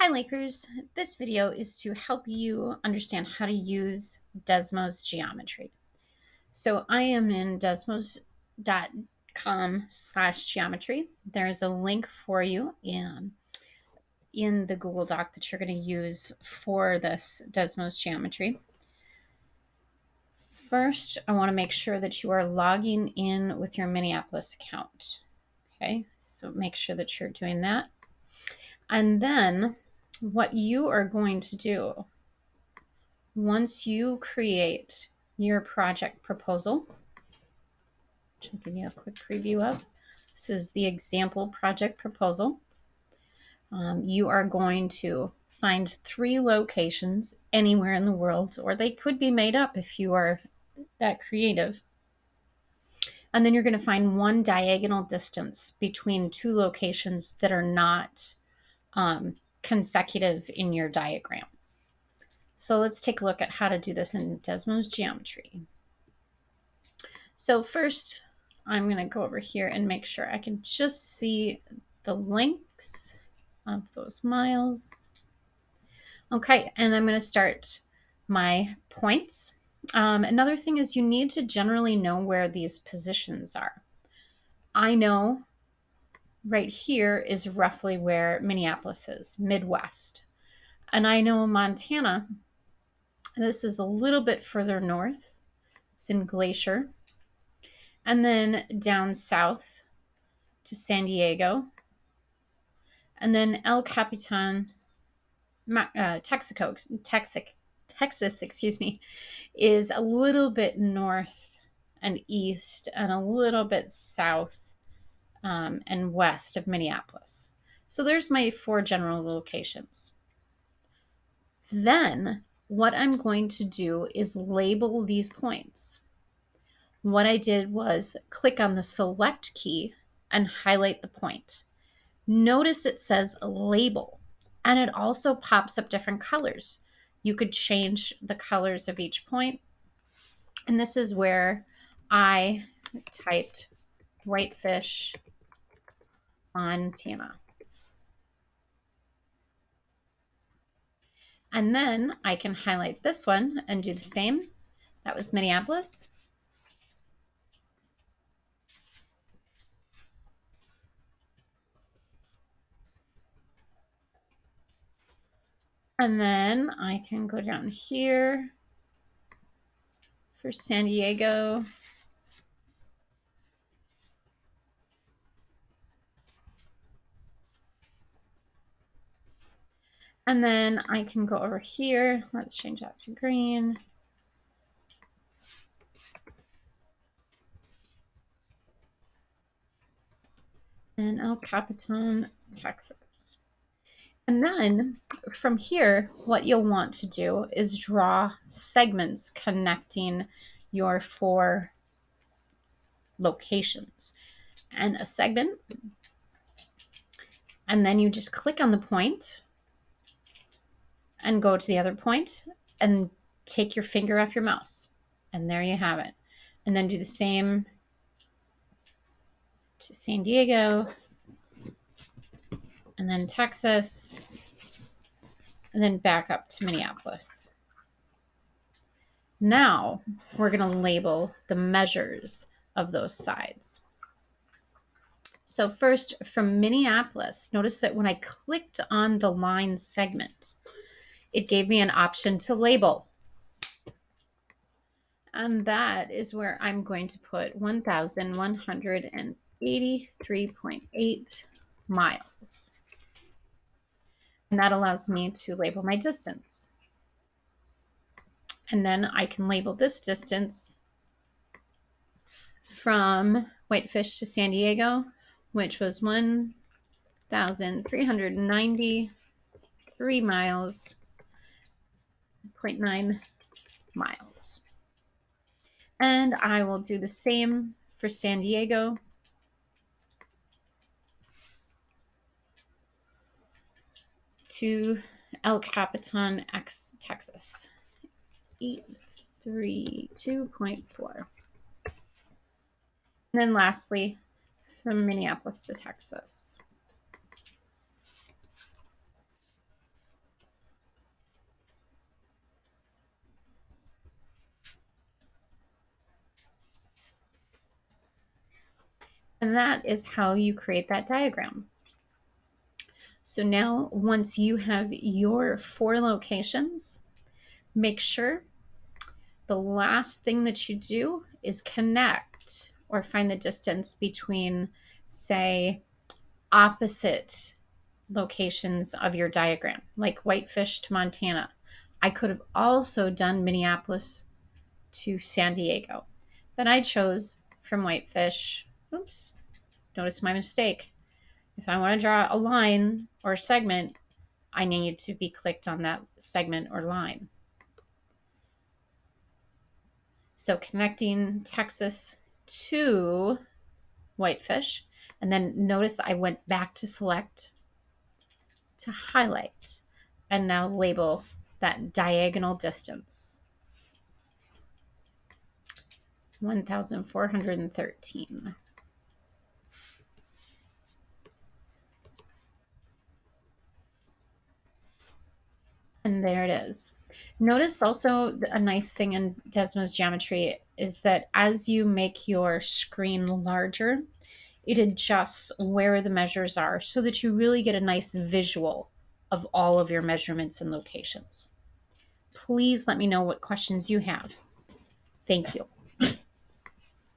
Hi Lakers, this video is to help you understand how to use DESMOS geometry. So I am in desmos.com/geometry. There's a link for you in the Google Doc that you're going to use for this DESMOS geometry. First, I want to make sure that you are logging in with your Minneapolis account. Okay, so make sure that you're doing that. And then what you are going to do once you create your project proposal, which I'll give you a quick preview of, this is the example project proposal. You are going to find 3 locations anywhere in the world, or they could be made up if you are that creative. And then you're going to find 1 diagonal distance between 2 locations that are not consecutive in your diagram. So let's take a look at how to do this in DESMOS geometry. So first, I'm going to go over here and make sure I can just see the lengths of those miles. Okay, and I'm going to start my points. Another thing is you need to generally know where these positions are. I know right here is roughly where Minneapolis is, Midwest. And I know Montana, this is a little bit further north. It's in Glacier. And then down south to San Diego. And then El Capitan, Texas, is a little bit north and east and a little bit south and west of Minneapolis. So there's my 4 general locations. Then what I'm going to do is label these points. What I did was click on the select key and highlight the point. Notice it says label, and it also pops up different colors. You could change the colors of each point. And this is where I typed Whitefish, Montana. And then I can highlight this one and do the same. That was Minneapolis. And then I can go down here for San Diego. And then I can go over here. Let's change that to green. And El Capitan, Texas. And then from here, what you'll want to do is draw segments connecting your 4 locations. And a segment, and then you just click on the point and go to the other point and take your finger off your mouse. And there you have it. And then do the same to San Diego, and then Texas, and then back up to Minneapolis. Now we're going to label the measures of those sides. So first, from Minneapolis, notice that when I clicked on the line segment, it gave me an option to label. And that is where I'm going to put 1,183.8 miles. And that allows me to label my distance. And then I can label this distance from Whitefish to San Diego, which was 1,393 miles, 0.9 miles. And I will do the same for San Diego. To El Capitan, Texas, 832.4. And then lastly, from Minneapolis to Texas. And that is how you create that diagram. So now, once you have your 4 locations, make sure the last thing that you do is connect or find the distance between, say, opposite locations of your diagram, like Whitefish to Montana. I could have also done Minneapolis to San Diego, but I chose from Whitefish. Oops, notice my mistake. If I want to draw a line or a segment, I need to be clicked on that segment or line. So connecting Texas to Whitefish, and then notice I went back to select to highlight and now label that diagonal distance, 1,413. And there it is. Notice also a nice thing in DESMOS geometry is that as you make your screen larger, it adjusts where the measures are so that you really get a nice visual of all of your measurements and locations. Please let me know what questions you have. Thank you.